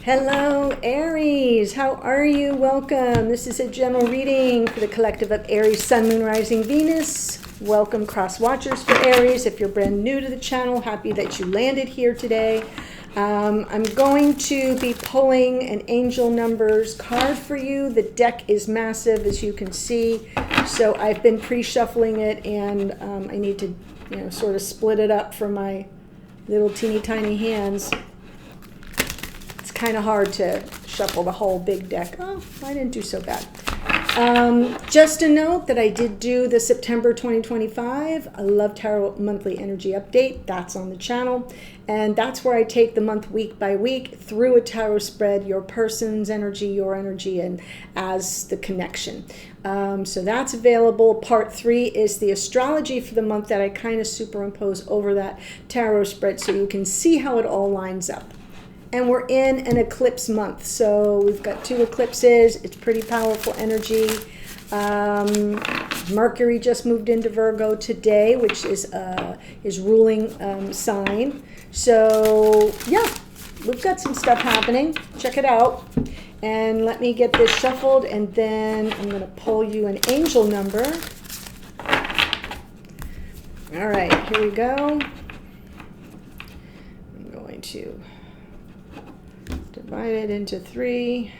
Hello, Aries. How are you? Welcome. This is a general reading for the collective of Aries, Sun, Moon, Rising, Venus. Welcome, cross watchers for Aries. If you're brand new to the channel, happy that you landed here today. I'm going to be pulling an angel numbers card for you. The deck is massive, as you can see. So I've been pre-shuffling it, and I need to, sort of split it up for my little teeny tiny hands. Kind of hard to shuffle the whole big deck. Oh, I didn't do so bad. Just a note that I did do the September 2025 Love Tarot monthly energy update. That's on the channel, and that's where I take the month week by week through a tarot spread, your person's energy, your energy, and as the connection. So that's available. Part 3 is the astrology for the month that I kind of superimpose over that tarot spread so you can see how it all lines up. And we're in an eclipse month, so we've got 2 eclipses. It's pretty powerful energy. Mercury just moved into Virgo today, which is his ruling sign. So yeah, we've got some stuff happening. Check it out. And let me get this shuffled, and then I'm going to pull you an angel number. All right, here we go. I'm going to divide it into 3.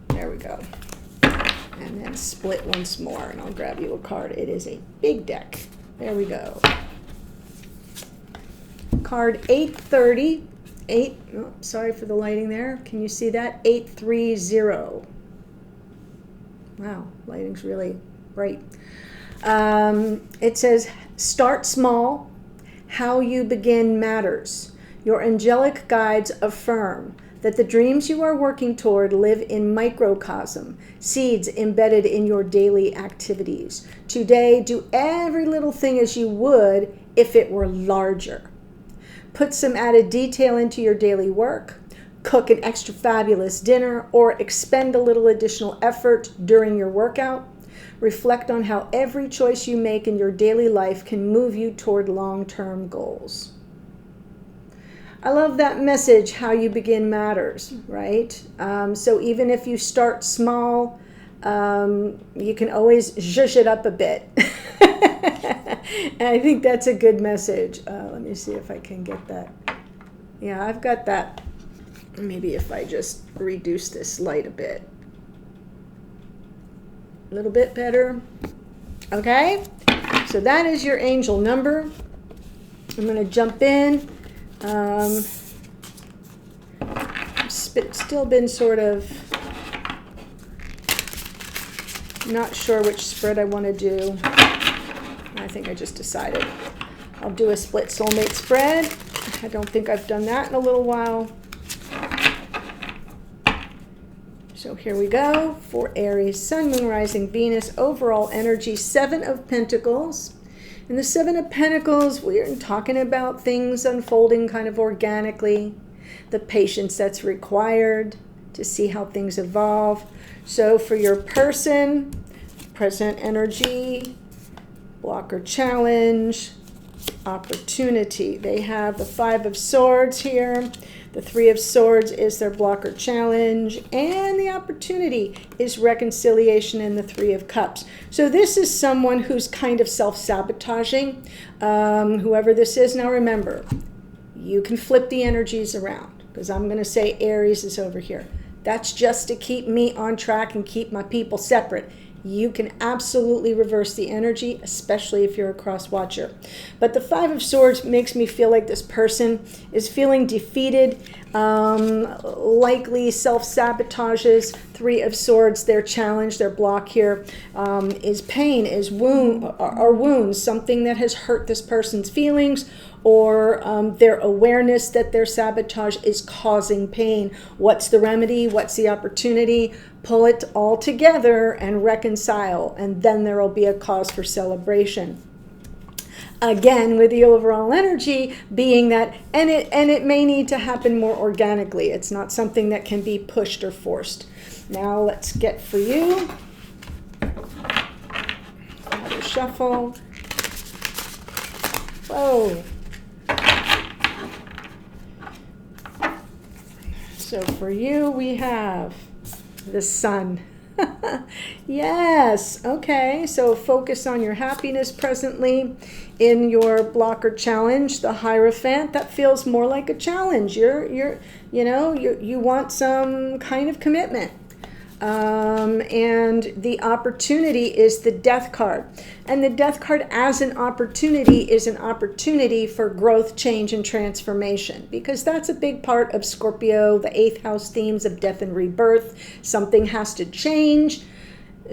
There we go. And then split once more, and I'll grab you a card. It is a big deck. There we go. Card 830. Oh, sorry for the lighting there. Can you see that? 830. Wow, lighting's really bright. It says, start small. How you begin matters. Your angelic guides affirm that the dreams you are working toward live in microcosm, seeds embedded in your daily activities. Today, do every little thing as you would if it were larger. Put some added detail into your daily work. Cook an extra fabulous dinner, or expend a little additional effort during your workout. Reflect on how every choice you make in your daily life can move you toward long-term goals. I love that message, how you begin matters, right? So even if you start small, you can always zhuzh it up a bit. And I think that's a good message. Let me see if I can get that. Yeah, I've got that. Maybe if I just reduce this light a bit. A little bit better. Okay, so that is your angel number. I'm going to jump in. Still been sort of not sure which spread I want to do. I think I just decided I'll do a split soulmate spread. I don't think I've done that in a little while. So here we go for Aries, Sun, Moon, Rising, Venus, overall energy, 7 of Pentacles. In the 7 of Pentacles, we're talking about things unfolding kind of organically, the patience that's required to see how things evolve. So for your person, present energy, blocker challenge, opportunity. They have the 5 of Swords here. The 3 of Swords is their blocker challenge, and the opportunity is reconciliation in the 3 of Cups. So this is someone who's kind of self-sabotaging, whoever this is. Now remember, you can flip the energies around, because I'm going to say Aries is over here. That's just to keep me on track and keep my people separate. You can absolutely reverse the energy, especially if you're a cross watcher. But the 5 of Swords makes me feel like this person is feeling defeated, likely self-sabotages. 3 of Swords, their challenge, their block here is pain, is wounds, something that has hurt this person's feelings, or their awareness that their sabotage is causing pain. What's the remedy? What's the opportunity? Pull it all together and reconcile, and then there will be a cause for celebration. Again, with the overall energy being that, and it may need to happen more organically. It's not something that can be pushed or forced. Now let's get for you. Another shuffle. Whoa. So for you, we have the Sun. Yes, okay, so focus on your happiness presently in your blocker challenge. The Hierophant, that feels more like a challenge. You want some kind of commitment. And the opportunity is the Death card. And the Death card as an opportunity is an opportunity for growth, change, and transformation, because that's a big part of Scorpio, the 8th house themes of death and rebirth. Something has to change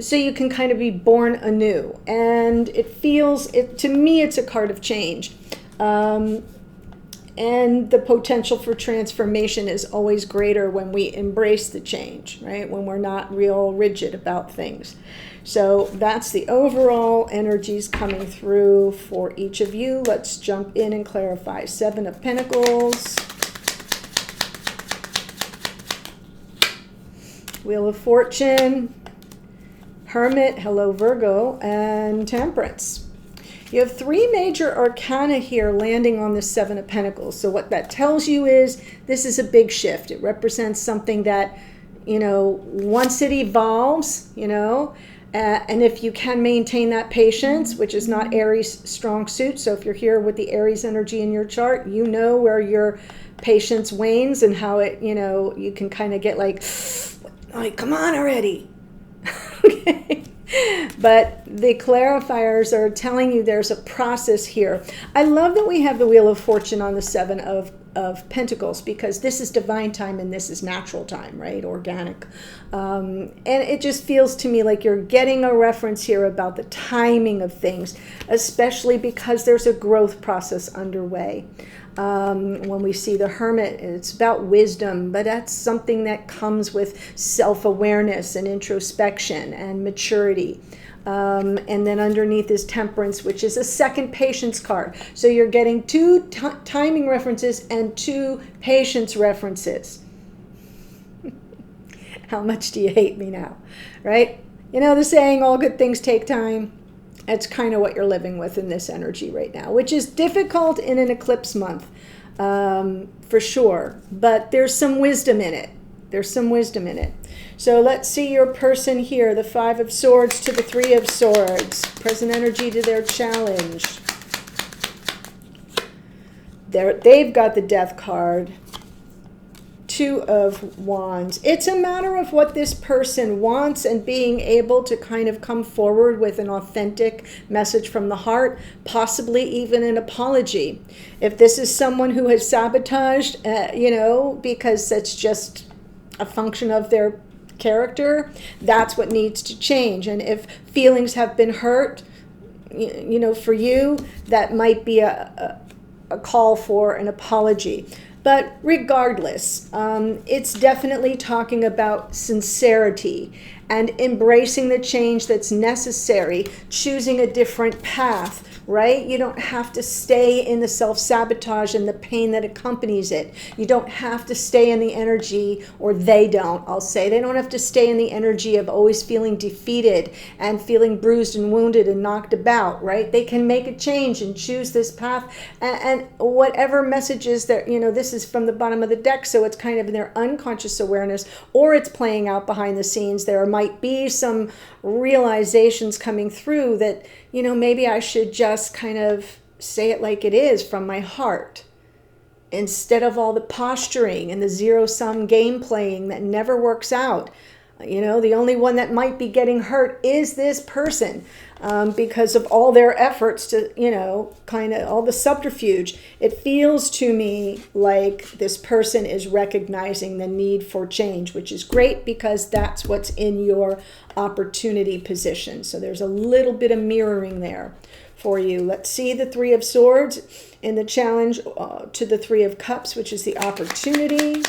so you can kind of be born anew. And to me, it's a card of change. And the potential for transformation is always greater when we embrace the change, right? When we're not real rigid about things. So that's the overall energies coming through for each of you. Let's jump in and clarify. 7 of Pentacles. Wheel of Fortune. Hermit, hello Virgo, and Temperance. You have 3 major arcana here landing on the 7 of Pentacles. So what that tells you is this is a big shift. It represents something that, once it evolves, and if you can maintain that patience, which is not Aries' strong suit. So if you're here with the Aries energy in your chart, you know where your patience wanes and how it, you can kind of get like, come on already. Okay. But the clarifiers are telling you there's a process here. I love that we have the Wheel of Fortune on the 7 of Pentacles, because this is divine time and this is natural time, right? Organic. And it just feels to me like you're getting a reference here about the timing of things, especially because there's a growth process underway. When we see the Hermit, it's about wisdom, but that's something that comes with self-awareness and introspection and maturity. And then underneath is Temperance, which is a second patience card. So you're getting 2 timing references and 2 patience references. How much do you hate me now, right? The saying, all good things take time. That's kind of what you're living with in this energy right now, which is difficult in an eclipse month, for sure. But there's some wisdom in it. So let's see your person here, the 5 of Swords to the 3 of Swords. Present energy to their challenge. They've got the Death card. 2 of Wands. It's a matter of what this person wants and being able to kind of come forward with an authentic message from the heart, possibly even an apology. If this is someone who has sabotaged, because it's just a function of their character, that's what needs to change. And if feelings have been hurt, for you, that might be a call for an apology. But regardless, it's definitely talking about sincerity and embracing the change that's necessary, choosing a different path, right? You don't have to stay in the self-sabotage and the pain that accompanies it. You don't have to stay in the energy, or they don't, I'll say. They don't have to stay in the energy of always feeling defeated and feeling bruised and wounded and knocked about, right? They can make a change and choose this path. And whatever messages that, this is from the bottom of the deck, so it's kind of in their unconscious awareness, or it's playing out behind the scenes. There might be some realizations coming through that, maybe I should just kind of say it like it is from my heart, instead of all the posturing and the zero-sum game playing that never works out. The only one that might be getting hurt is this person, because of all their efforts to, kind of all the subterfuge. It feels to me like this person is recognizing the need for change, which is great because that's what's in your opportunity position. So there's a little bit of mirroring there for you. Let's see the 3 of Swords in the challenge to the 3 of Cups, which is the opportunity.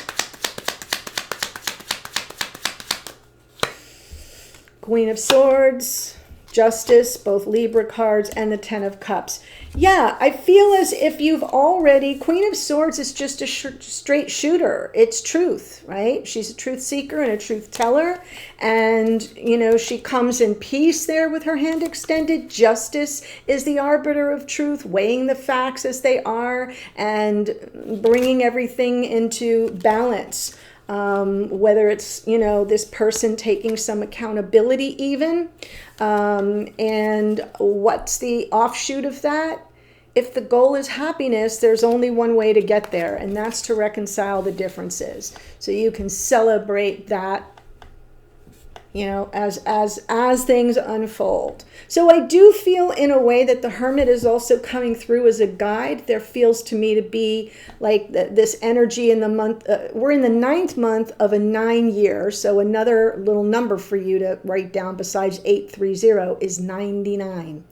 Queen of Swords, Justice, both Libra cards, and the 10 of Cups. Yeah, I feel as if you've already, Queen of Swords is just a straight shooter. It's truth, right? She's a truth seeker and a truth teller. And, she comes in peace there with her hand extended. Justice is the arbiter of truth, weighing the facts as they are and bringing everything into balance. whether it's, you know, this person taking some accountability even. And what's the offshoot of that? If the goal is happiness, there's only one way to get there, and that's to reconcile the differences. So you can celebrate that, you know, as things unfold. So I do feel in a way that the Hermit is also coming through as a guide. There feels to me to be like this energy in the month. We're in the 9th month of a 9-year. So another little number for you to write down besides 830 is 99,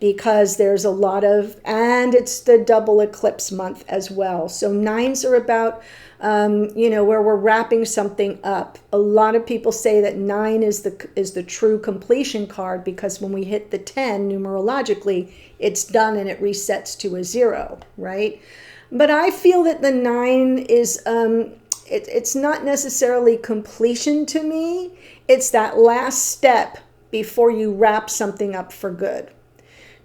because there's a lot of, and it's the double eclipse month as well. So 9s are about, you know, where we're wrapping something up. A lot of people say that 9 is the true completion card, because when we hit the 10 numerologically, it's done and it resets to a 0, right? But I feel that the 9 is, it's not necessarily completion to me. It's that last step before you wrap something up for good.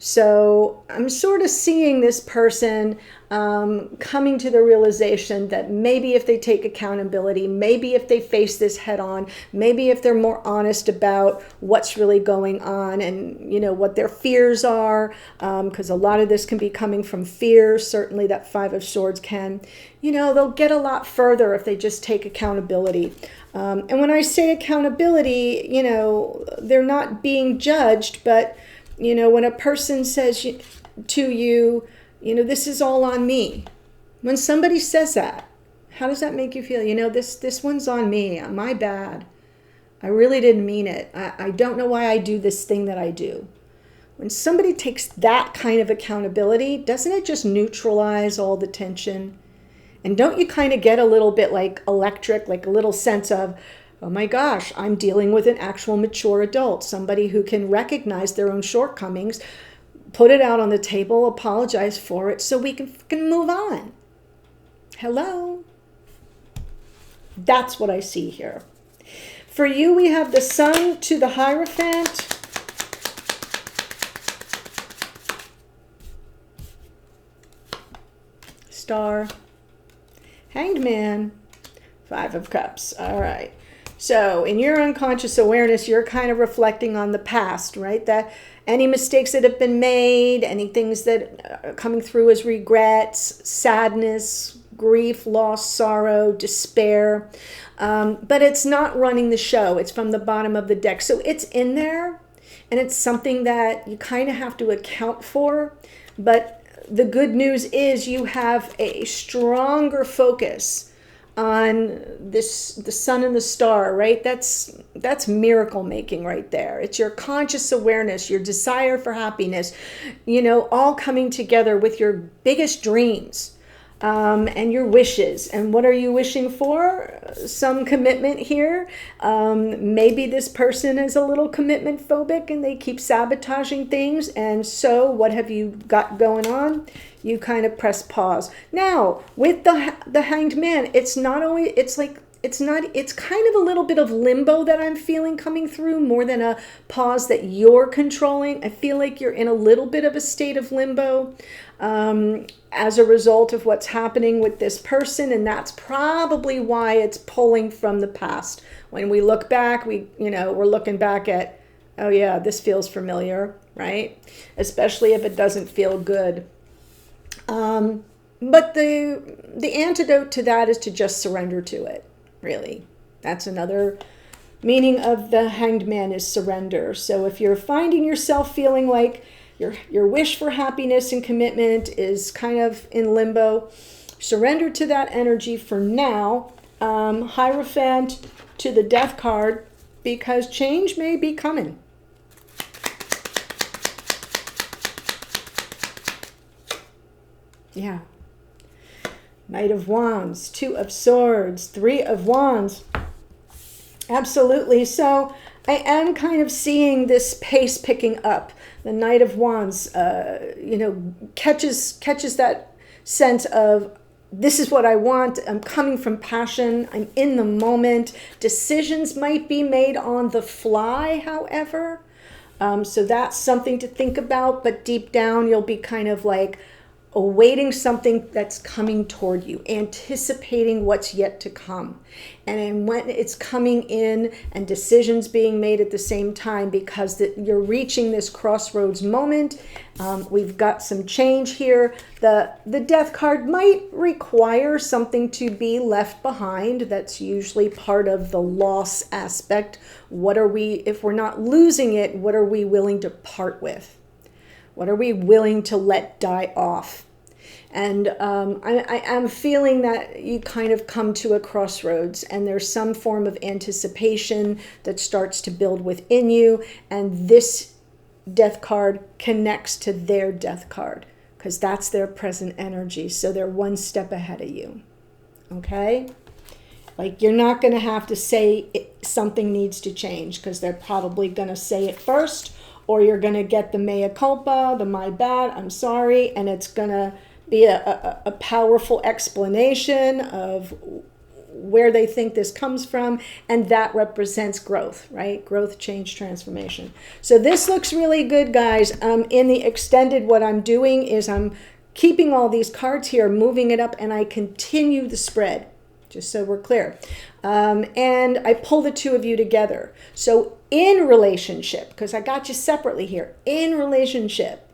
So I'm sort of seeing this person coming to the realization that maybe if they take accountability, maybe if they face this head on, maybe if they're more honest about what's really going on and, you know, what their fears are, because a lot of this can be coming from fear. Certainly that 5 of Swords can, you know, they'll get a lot further if they just take accountability. And when I say accountability, you know, they're not being judged, but you know, when a person says to you, you know, this is all on me. When somebody says that, how does that make you feel? You know, this one's on me. My bad. I really didn't mean it. I don't know why I do this thing that I do. When somebody takes that kind of accountability, doesn't it just neutralize all the tension? And don't you kind of get a little bit like electric, like a little sense of, oh my gosh, I'm dealing with an actual mature adult, somebody who can recognize their own shortcomings, put it out on the table, apologize for it, so we can move on. Hello? That's what I see here. For you, we have the Sun to the Hierophant. Star. Hanged Man. 5 of Cups. All right. So in your unconscious awareness, you're kind of reflecting on the past, right? That any mistakes that have been made, any things that are coming through as regrets, sadness, grief, loss, sorrow, despair. But it's not running the show. It's from the bottom of the deck. So it's in there, and it's something that you kind of have to account for. But the good news is you have a stronger focus on this, the Sun and the Star, right? That's miracle making right there. It's your conscious awareness, your desire for happiness, you know, all coming together with your biggest dreams and your wishes. And what are you wishing for? Some commitment here. Maybe this person is a little commitment phobic and they keep sabotaging things. And so what have you got going on? You kind of press pause. Now, with the Hanged Man, it's not only, it's like, it's kind of a little bit of limbo that I'm feeling coming through, more than a pause that you're controlling. I feel like you're in a little bit of a state of limbo as a result of what's happening with this person, and that's probably why it's pulling from the past. When we look back, we're looking back at, oh yeah, this feels familiar, right? Especially if it doesn't feel good. But the antidote to that is to just surrender to it, really. That's another meaning of the Hanged Man, is surrender. So if you're finding yourself feeling like your wish for happiness and commitment is kind of in limbo, surrender to that energy for now. Hierophant to the Death card, because change may be coming. Yeah. Knight of Wands, 2 of Swords, 3 of Wands. Absolutely. So I am kind of seeing this pace picking up. The Knight of Wands, catches that sense of, this is what I want. I'm coming from passion. I'm in the moment. Decisions might be made on the fly, however. So that's something to think about. But deep down, you'll be kind of like, awaiting something that's coming toward you, anticipating what's yet to come. And then when it's coming in and decisions being made at the same time, because you're reaching this crossroads moment. We've got some change here. The Death card might require something to be left behind. That's usually part of the loss aspect. What are we, if we're not losing it, what are we willing to part with? What are we willing to let die off? And I'm feeling that you kind of come to a crossroads, and there's some form of anticipation that starts to build within you. And this Death card connects to their Death card, because that's their present energy. So they're one step ahead of you. Okay? Like, you're not going to have to say something needs to change, because they're probably going to say it first. Or you're going to get the mea culpa, the my bad, I'm sorry, and it's going to be a powerful explanation of where they think this comes from, and that represents growth, right? Growth, change, transformation. So this looks really good, guys. In the extended, what I'm doing is I'm keeping all these cards here, moving it up, and I continue the spread, just so we're clear. And I pull the two of you together. So in relationship, because I got you separately here, in relationship,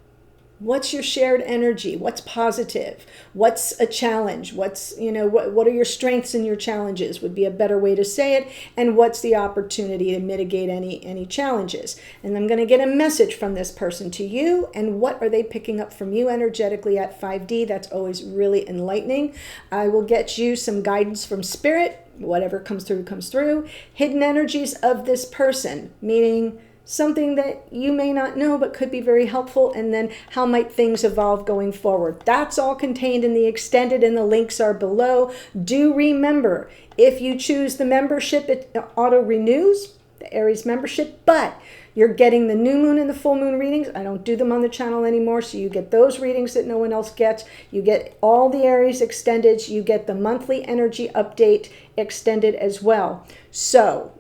what's your shared energy? What's positive? What's a challenge? What's, what are your strengths and your challenges would be a better way to say it. And what's the opportunity to mitigate any challenges? And I'm going to get a message from this person to you. And what are they picking up from you energetically at 5D? That's always really enlightening. I will get you some guidance from spirit. Whatever comes through, comes through. Hidden energies of this person, meaning something that you may not know but could be very helpful, and then how might things evolve going forward. That's all contained in the extended, and the links are below. Do remember, if you choose the membership, it auto renews, the Aries membership, but you're getting the new moon and the full moon readings. I don't do them on the channel anymore, so you get those readings that no one else gets. You get all the Aries extended. You get the monthly energy update extended as well. So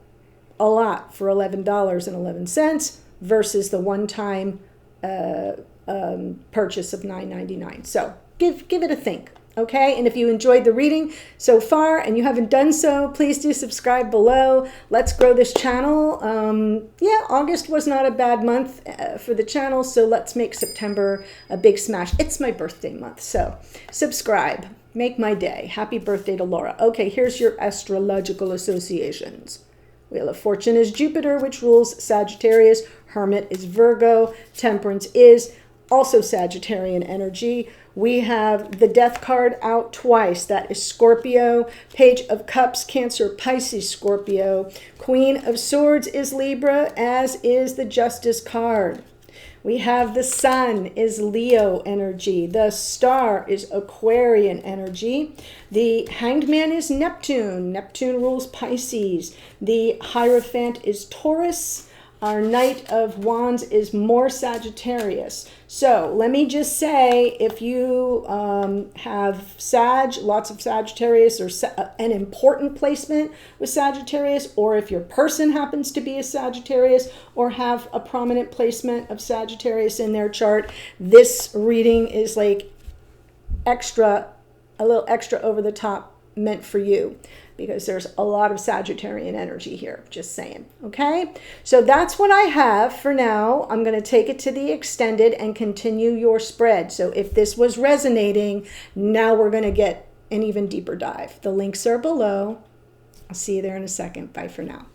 a lot for $11.11 versus the one-time purchase of $9.99. So give it a think. Okay, and if you enjoyed the reading so far and you haven't done so, please do subscribe below. Let's grow this channel. Yeah, August was not a bad month for the channel, so let's make September a big smash. It's my birthday month, so subscribe. Make my day. Happy birthday to Laura. Okay, here's your astrological associations. Wheel of Fortune is Jupiter, which rules Sagittarius. Hermit is Virgo. Temperance is also Sagittarian energy. We have the Death card out twice. That is Scorpio. Page of Cups, Cancer, Pisces, Scorpio. Queen of Swords is Libra, as is the Justice card. We have the Sun is Leo energy. The Star is Aquarian energy. The Hanged Man is Neptune. Neptune rules Pisces. The Hierophant is Taurus. Our Knight of Wands is more Sagittarius. So let me just say, if you have lots of Sagittarius, or an important placement with Sagittarius, or if your person happens to be a Sagittarius or have a prominent placement of Sagittarius in their chart, this reading is like a little extra over the top, meant for you, because there's a lot of Sagittarian energy here, just saying. Okay, so that's what I have for now. I'm going to take it to the extended and continue your spread. So if this was resonating, now we're going to get an even deeper dive. The links are below. I'll see you there in a second. Bye for now.